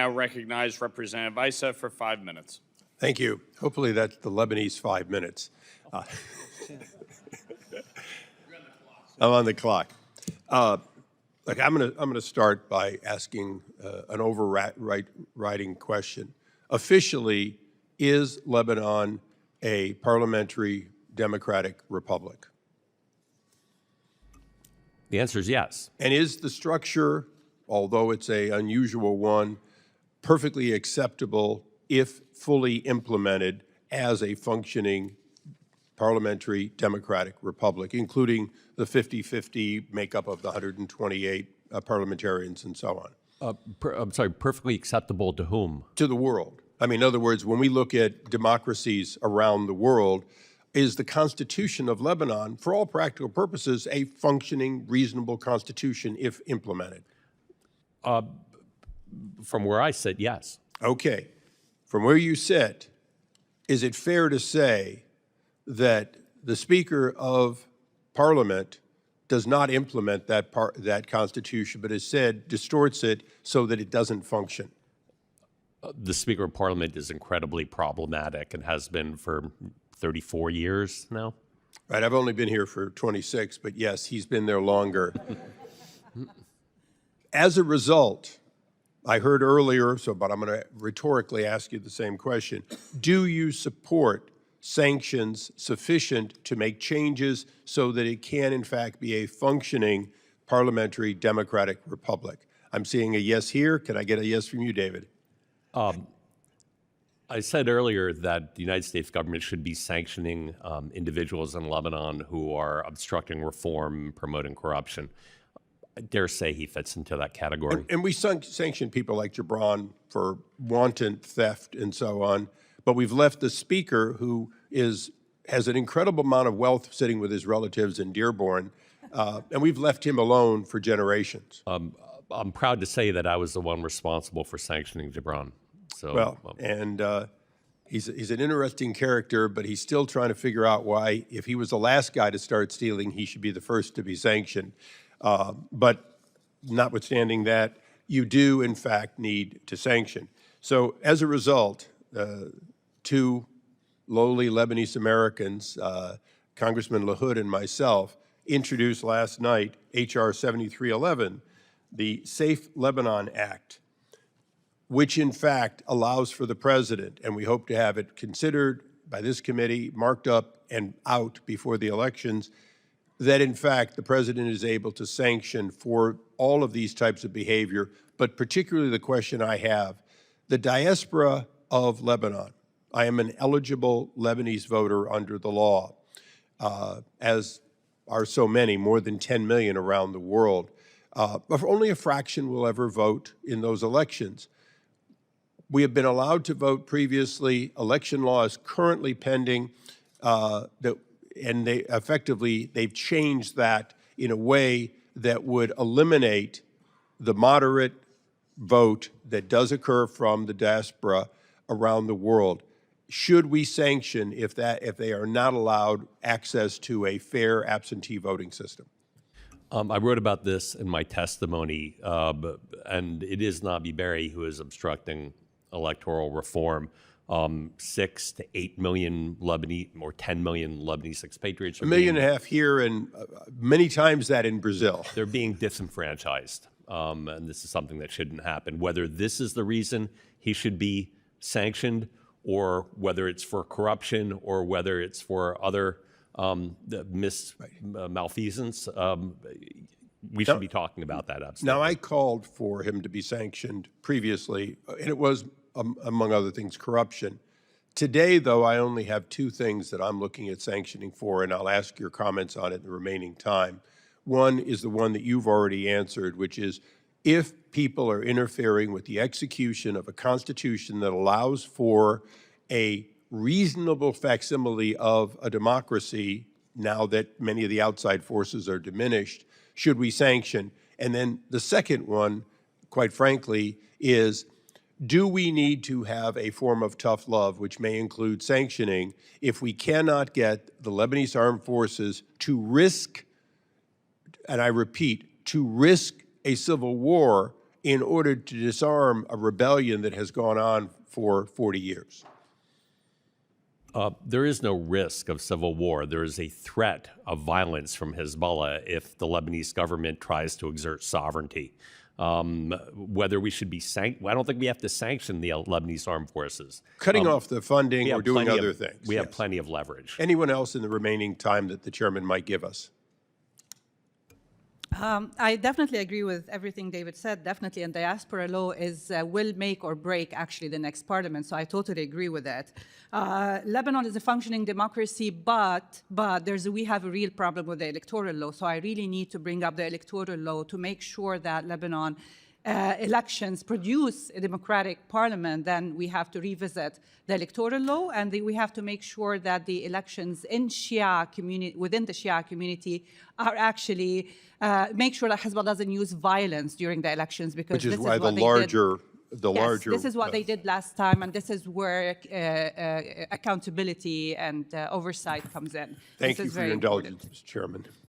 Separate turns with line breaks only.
now recognize Representative Issa for 5 minutes.
Thank you. Hopefully that's the Lebanese 5 minutes. I'm on the clock. Look, I'm gonna start by asking an overriding question. Officially, is Lebanon a parliamentary democratic republic?
The answer is yes.
And is the structure, although it's an unusual one, perfectly acceptable if fully implemented as a functioning parliamentary democratic republic, including the 50-50 makeup of the 128 parliamentarians and so on?
I'm sorry, perfectly acceptable to whom?
To the world. I mean, in other words, when we look at democracies around the world, is the Constitution of Lebanon, for all practical purposes, a functioning, reasonable constitution if implemented?
From where I sit, yes.
Okay. From where you sit, is it fair to say that the Speaker of Parliament does not implement that Constitution, but instead distorts it so that it doesn't function?
The Speaker of Parliament is incredibly problematic and has been for 34 years now.
Right, I've only been here for 26, but yes, he's been there longer. As a result, I heard earlier, but I'm going to rhetorically ask you the same question. Do you support sanctions sufficient to make changes so that it can, in fact, be a functioning parliamentary democratic republic? I'm seeing a yes here. Can I get a yes from you, David?
I said earlier that the United States government should be sanctioning individuals in Lebanon who are obstructing reform, promoting corruption. I dare say he fits into that category.
And we sanction people like Gibran for wanton theft and so on, but we've left the Speaker, who has an incredible amount of wealth sitting with his relatives in Dearborn, and we've left him alone for generations.
I'm proud to say that I was the one responsible for sanctioning Gibran. So,
well, and he's an interesting character, but he's still trying to figure out why, if he was the last guy to start stealing, he should be the first to be sanctioned. But notwithstanding that, you do, in fact, need to sanction. So as a result, two lowly Lebanese Americans, Congressman LaHood and myself, introduced last night H.R. 7311, the Safe Lebanon Act, which in fact allows for the president, and we hope to have it considered by this committee, marked up and out before the elections, that in fact the president is able to sanction for all of these types of behavior, but particularly the question I have, the diaspora of Lebanon. I am an eligible Lebanese voter under the law, as are so many, more than 10 million around the world. But only a fraction will ever vote in those elections. We have been allowed to vote previously. Election law is currently pending, and they've changed that in a way that would eliminate the moderate vote that does occur from the diaspora around the world. Should we sanction if they are not allowed access to a fair absentee voting system?
I wrote about this in my testimony, and it is Nabi Berri who is obstructing electoral reform. 6 to 8 million Lebanese, or 10 million Lebanese expatriates.
A million and a half here, and many times that in Brazil.
They're being disenfranchised, and this is something that shouldn't happen. Whether this is the reason he should be sanctioned, or whether it's for corruption, or whether it's for other malfeasance, we should be talking about that. Absolutely.
Now, I called for him to be sanctioned previously, and it was, among other things, corruption. Today, though, I only have two things that I'm looking at sanctioning for, and I'll ask your comments on it in the remaining time. One is the one that you've already answered, which is if people are interfering with the execution of a constitution that allows for a reasonable facsimile of a democracy, now that many of the outside forces are diminished, should we sanction? And then the second one, quite frankly, is do we need to have a form of tough love, which may include sanctioning, if we cannot get the Lebanese armed forces to risk, and I repeat, to risk a civil war in order to disarm a rebellion that has gone on for 40 years?
There is no risk of civil war. There is a threat of violence from Hezbollah if the Lebanese government tries to exert sovereignty. Whether we should be I don't think we have to sanction the Lebanese armed forces.
Cutting off the funding or doing other things?
We have
Yes.
plenty of leverage.
Anyone else in the remaining time that the chairman might give us?
I definitely agree with everything David said, definitely, and diaspora law will make or break actually the next parliament, so I totally agree with that. Lebanon is a functioning democracy, but we have a real problem with the electoral law, so I really need to bring up the electoral law to make sure that Lebanon elections produce a democratic parliament. Then we have to revisit the electoral law, and we have to make sure that the elections in within the Shia community are actually make sure that Hezbollah doesn't use violence during the elections, because
Which is
this
why
is
the
what
larger,
Yes, this is what they did last time, and this is where accountability and oversight comes in.
Thank
This
you
is
for
very
your
important.
indulgence, Mr. Chairman.